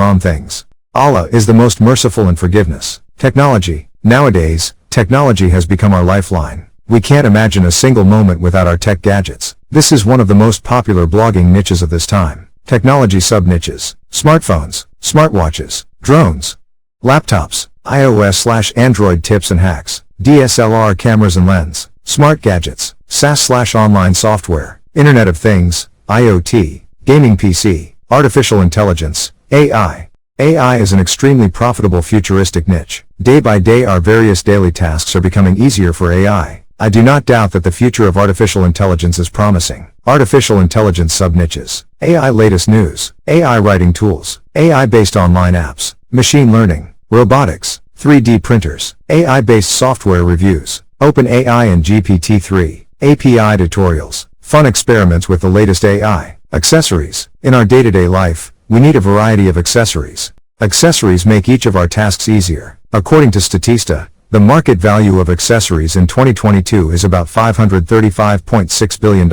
on things. Allah is the most merciful in forgiveness. Technology. Nowadays, technology has become our lifeline. We can't imagine a single moment without our tech gadgets. This is one of the most popular blogging niches of this time. Technology sub-niches. Smartphones, smartwatches, drones, laptops, iOS/Android tips and hacks, DSLR cameras and lens, smart gadgets, SaaS/online software, Internet of Things, IoT, gaming PC, artificial intelligence, AI. AI is an extremely profitable futuristic niche. Day by day our various daily tasks are becoming easier for AI. I do not doubt that the future of artificial intelligence is promising. Artificial intelligence sub-niches. AI latest news, AI writing tools, AI-based online apps, machine learning, robotics, 3D printers, AI-based software reviews, OpenAI and GPT-3, API tutorials, fun experiments with the latest AI, accessories. In our day-to-day life, we need a variety of accessories. Accessories make each of our tasks easier. According to Statista, the market value of accessories in 2022 is about $535.6 billion.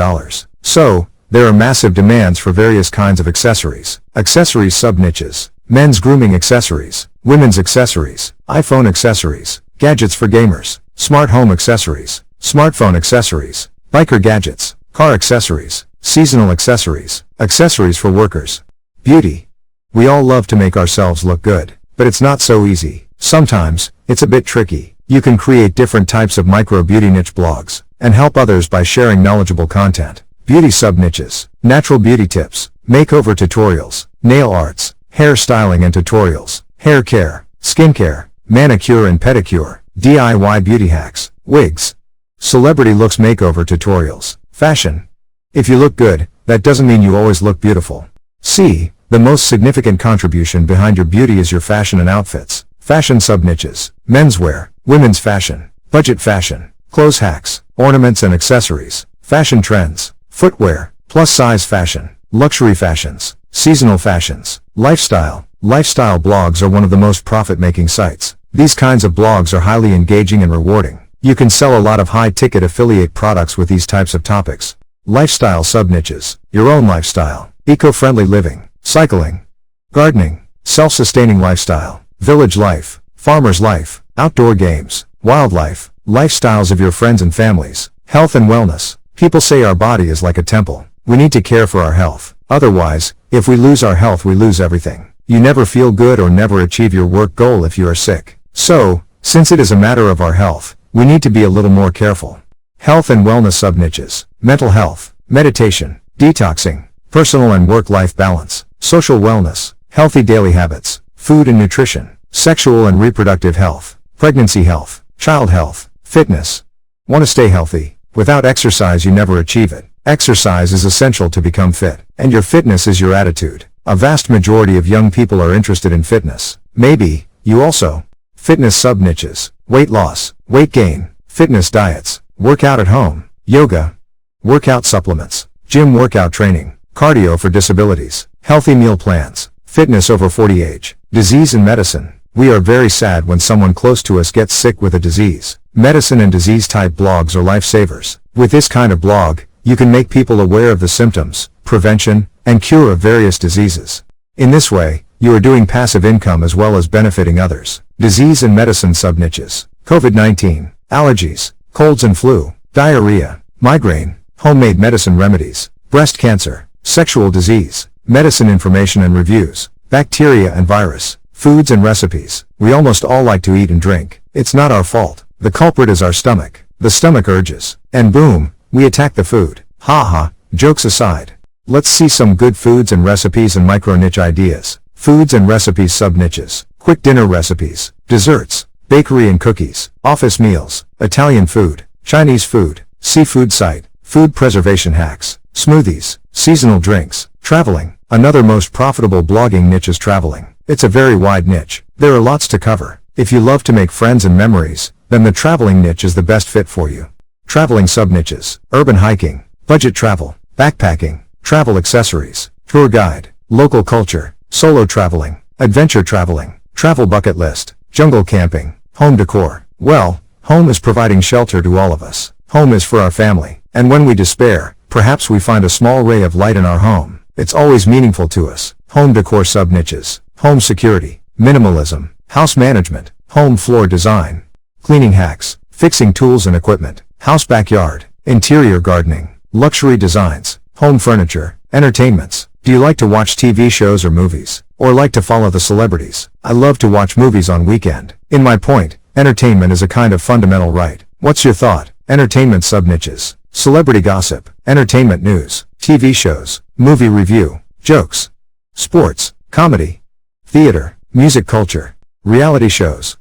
So, there are massive demands for various kinds of accessories. Accessories sub-niches. Men's grooming accessories, women's accessories, iPhone accessories, gadgets for gamers, smart home accessories, smartphone accessories, biker gadgets, car accessories, seasonal accessories, accessories for workers. Beauty. We all love to make ourselves look good, but it's not so easy. Sometimes, it's a bit tricky. You can create different types of micro-beauty niche blogs, and help others by sharing knowledgeable content. Beauty sub-niches, natural beauty tips, makeover tutorials, nail arts, hair styling and tutorials, hair care, skincare, manicure and pedicure, DIY beauty hacks, wigs, celebrity looks makeover tutorials, fashion. If you look good, that doesn't mean you always look beautiful. C. The most significant contribution behind your beauty is your fashion and outfits. Fashion sub-niches, menswear, women's fashion, budget fashion, clothes hacks, ornaments and accessories, fashion trends, footwear, plus-size fashion, luxury fashions, seasonal fashions, lifestyle. Lifestyle blogs are one of the most profit-making sites. These kinds of blogs are highly engaging and rewarding. You can sell a lot of high-ticket affiliate products with these types of topics. Lifestyle sub-niches, your own lifestyle, eco-friendly living, cycling, gardening, self-sustaining lifestyle, village life, farmer's life, outdoor games, wildlife, lifestyles of your friends and families, health and wellness. People say our body is like a temple. We need to care for our health. Otherwise, if we lose our health we lose everything. You never feel good or never achieve your work goal if you are sick. So, since it is a matter of our health, we need to be a little more careful. Health and wellness sub-niches, mental health, meditation, detoxing, personal and work-life balance, social wellness, healthy daily habits, food and nutrition, sexual and reproductive health, pregnancy health, child health, fitness. Want to stay healthy? Without exercise you never achieve it. Exercise is essential to become fit, and your fitness is your attitude. A vast majority of young people are interested in fitness. Maybe, you also. Fitness sub-niches, weight loss, weight gain, fitness diets, workout at home, yoga, workout supplements, gym workout training, cardio for disabilities, healthy meal plans, fitness over 40 age, disease and medicine. We are very sad when someone close to us gets sick with a disease. Medicine and disease-type blogs are lifesavers. With this kind of blog, you can make people aware of the symptoms, prevention, and cure of various diseases. In this way, you are doing passive income as well as benefiting others. Disease and medicine sub-niches, COVID-19, allergies, colds and flu, diarrhea, migraine, homemade medicine remedies, breast cancer, sexual disease, medicine information and reviews, bacteria and virus, foods and recipes. We almost all like to eat and drink. It's not our fault. The culprit is our stomach. The stomach urges. And boom, we attack the food. Ha, jokes aside. Let's see some good foods and recipes and micro-niche ideas. Foods and recipes sub-niches, quick dinner recipes, desserts, bakery and cookies, office meals, Italian food, Chinese food, seafood site, food preservation hacks, smoothies, seasonal drinks, traveling. Another most profitable blogging niche is traveling. It's a very wide niche. There are lots to cover. If you love to make friends and memories, then the traveling niche is the best fit for you. Traveling sub-niches, urban hiking, budget travel, backpacking, travel accessories, tour guide, local culture, solo traveling, adventure traveling, travel bucket list, jungle camping, home decor. Well, home is providing shelter to all of us. Home is for our family, and when we despair, perhaps we find a small ray of light in our home. It's always meaningful to us. Home decor sub-niches, home security, minimalism, house management, home floor design, cleaning hacks, fixing tools and equipment, house backyard, interior gardening, luxury designs, home furniture, entertainments. Do you like to watch TV shows or movies? Or like to follow the celebrities? I love to watch movies on weekend. In my point, entertainment is a kind of fundamental right. What's your thought? Entertainment sub-niches. Celebrity gossip, entertainment news, TV shows, movie review, jokes, sports, comedy, theater, music culture, reality shows,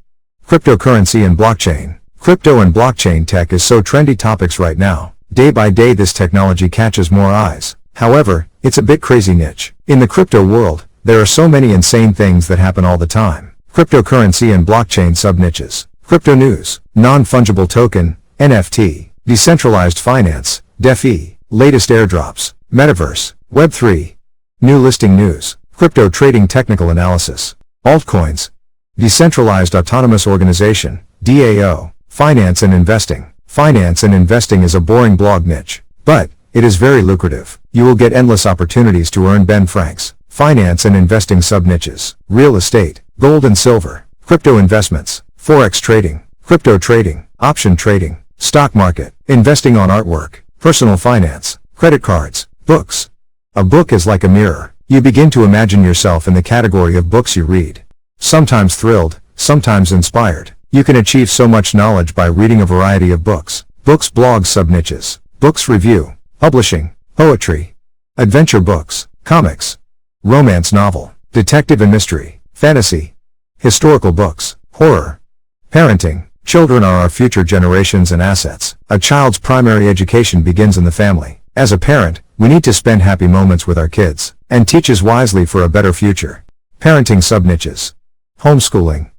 cryptocurrency and blockchain. Crypto and blockchain tech is so trendy topics right now. Day by day this technology catches more eyes. However, it's a bit crazy niche. In the crypto world, there are so many insane things that happen all the time. Cryptocurrency and blockchain sub-niches. Crypto news, non-fungible token, NFT, decentralized finance, DeFi, latest airdrops, metaverse, Web3, new listing news, crypto trading technical analysis, altcoins, decentralized autonomous organization, DAO, finance and investing. Finance and investing is a boring blog niche, but it is very lucrative. You will get endless opportunities to earn Ben francs. Finance and investing sub-niches, real estate, gold and silver, crypto investments, forex trading, crypto trading, option trading, stock market, investing on artwork, personal finance, credit cards, books. A book is like a mirror. You begin to imagine yourself in the category of books you read. Sometimes thrilled, sometimes inspired. You can achieve so much knowledge by reading a variety of books. Books, blogs, sub-niches, books review, publishing, poetry, adventure books, comics, romance novel, detective and mystery, fantasy, historical books, horror, parenting. Children are our future generations and assets. A child's primary education begins in the family. As a parent, we need to spend happy moments with our kids, and teach us wisely for a better future. Parenting sub-niches. Homeschooling.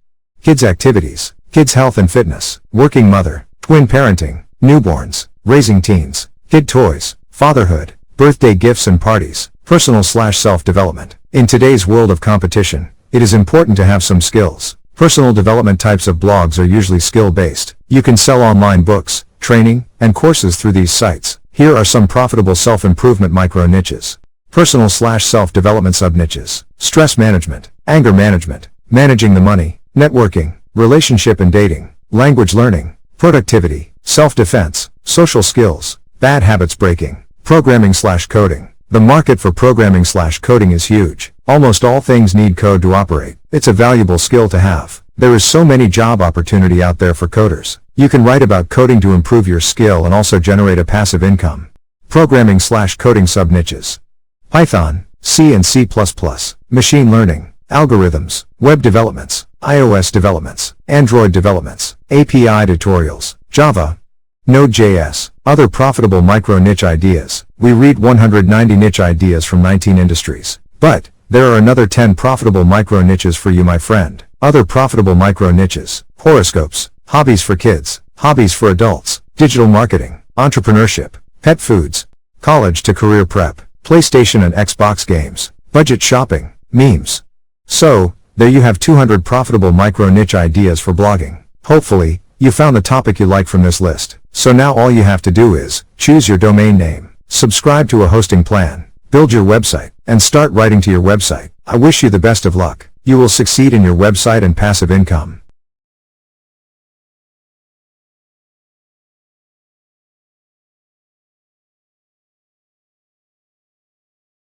Kids activities, kids health and fitness, working mother, twin parenting, newborns, raising teens, kid toys, fatherhood, birthday gifts and parties, personal/self-development. In today's world of competition, it is important to have some skills. Personal development types of blogs are usually skill-based. You can sell online books, training, and courses through these sites. Here are some profitable self-improvement micro-niches. Personal/self-development sub-niches. Stress management, anger management, managing the money, networking, relationship and dating, language learning, productivity, self-defense, social skills, bad habits breaking, programming/coding. The market for programming/coding is huge. Almost all things need code to operate. It's a valuable skill to have. There is so many job opportunity out there for coders. You can write about coding to improve your skill and also generate a passive income. Programming/coding sub-niches. Python, C and C++, machine learning, algorithms, web developments, iOS developments, Android developments, API tutorials, Java, Node.js, other profitable micro-niche ideas. We read 190 niche ideas from 19 industries. But there are another 10 profitable micro-niches for you, my friend. Other profitable micro-niches: horoscopes, hobbies for kids, hobbies for adults, digital marketing, entrepreneurship, pet foods, college to career prep, PlayStation and Xbox games, budget shopping, memes. So, there you have 200 profitable micro-niche ideas for blogging. Hopefully, you found the topic you like from this list. So now all you have to do is choose your domain name, subscribe to a hosting plan, build your website, and start writing to your website. I wish you the best of luck. You will succeed in your website and passive income.